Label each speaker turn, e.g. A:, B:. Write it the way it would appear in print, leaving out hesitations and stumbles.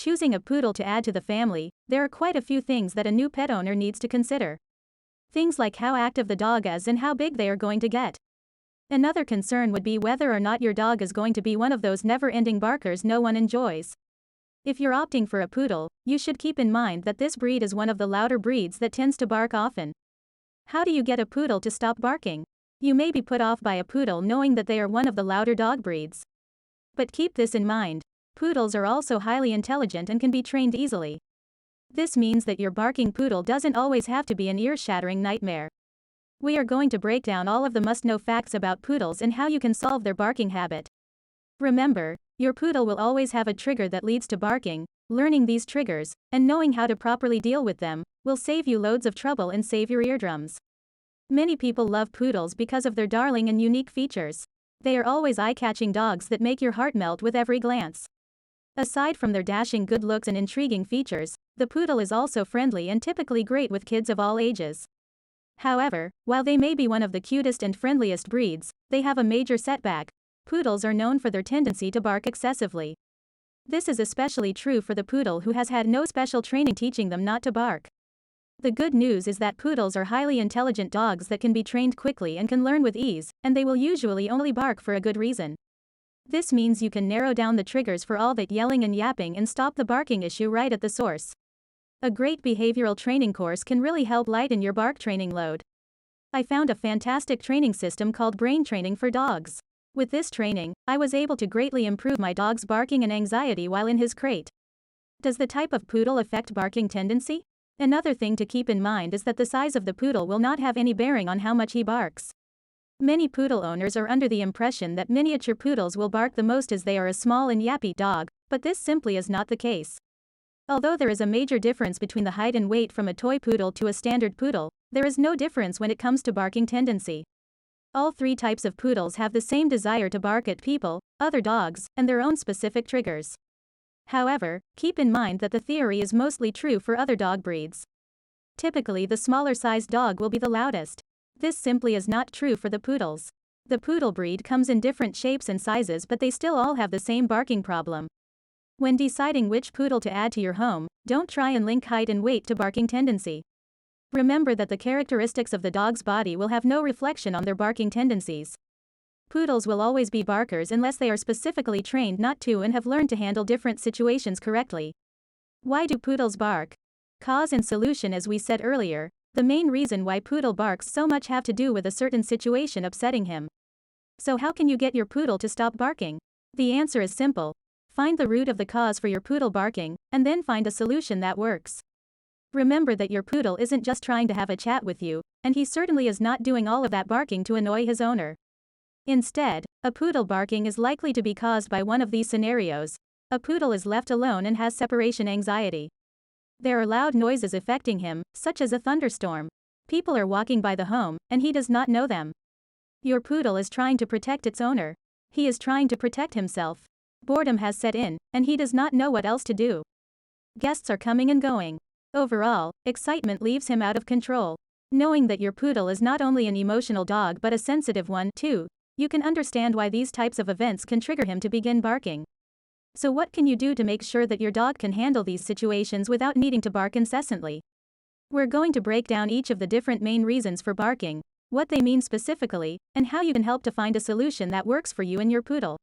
A: choosing a poodle to add to the family, there are quite a few things that a new pet owner needs to consider. Things like how active the dog is and how big they are going to get. Another concern would be whether or not your dog is going to be one of those never-ending barkers no one enjoys. If you're opting for a poodle, you should keep in mind that this breed is one of the louder breeds that tends to bark often. How do you get a poodle to stop barking? You may be put off by a poodle knowing that they are one of the louder dog breeds. But keep this in mind. Poodles are also highly intelligent and can be trained easily. This means that your barking poodle doesn't always have to be an ear-shattering nightmare. We are going to break down all of the must-know facts about poodles and how you can solve their barking habit. Remember, your poodle will always have a trigger that leads to barking. Learning these triggers, and knowing how to properly deal with them, will save you loads of trouble and save your eardrums. Many people love poodles because of their darling and unique features. They are always eye-catching dogs that make your heart melt with every glance. Aside from their dashing good looks and intriguing features, the poodle is also friendly and typically great with kids of all ages. However, while they may be one of the cutest and friendliest breeds, they have a major setback. Poodles are known for their tendency to bark excessively. This is especially true for the poodle who has had no special training teaching them not to bark. The good news is that poodles are highly intelligent dogs that can be trained quickly and can learn with ease, and they will usually only bark for a good reason. This means you can narrow down the triggers for all that yelling and yapping and stop the barking issue right at the source. A great behavioral training course can really help lighten your bark training load. I found a fantastic training system called Brain Training for Dogs. With this training, I was able to greatly improve my dog's barking and anxiety while in his crate. Does the type of poodle affect barking tendency? Another thing to keep in mind is that the size of the poodle will not have any bearing on how much he barks. Many poodle owners are under the impression that miniature poodles will bark the most as they are a small and yappy dog, but this simply is not the case. Although there is a major difference between the height and weight from a toy poodle to a standard poodle, there is no difference when it comes to barking tendency. All three types of poodles have the same desire to bark at people, other dogs, and their own specific triggers. However, keep in mind that the theory is mostly true for other dog breeds. Typically, the smaller-sized dog will be the loudest. This simply is not true for the poodles. The poodle breed comes in different shapes and sizes, but they still all have the same barking problem. When deciding which poodle to add to your home, don't try and link height and weight to barking tendency. Remember that the characteristics of the dog's body will have no reflection on their barking tendencies. Poodles will always be barkers unless they are specifically trained not to and have learned to handle different situations correctly. Why do poodles bark? Cause and solution. As we said earlier, the main reason why poodle barks so much have to do with a certain situation upsetting him. So how can you get your poodle to stop barking? The answer is simple. Find the root of the cause for your poodle barking, and then find a solution that works. Remember that your poodle isn't just trying to have a chat with you, and he certainly is not doing all of that barking to annoy his owner. Instead, a poodle barking is likely to be caused by one of these scenarios. A poodle is left alone and has separation anxiety. There are loud noises affecting him, such as a thunderstorm. People are walking by the home, and he does not know them. Your poodle is trying to protect its owner. He is trying to protect himself. Boredom has set in, and he does not know what else to do. Guests are coming and going. Overall, excitement leaves him out of control. Knowing that your poodle is not only an emotional dog but a sensitive one, too, you can understand why these types of events can trigger him to begin barking. So what can you do to make sure that your dog can handle these situations without needing to bark incessantly? We're going to break down each of the different main reasons for barking, what they mean specifically, and how you can help to find a solution that works for you and your poodle.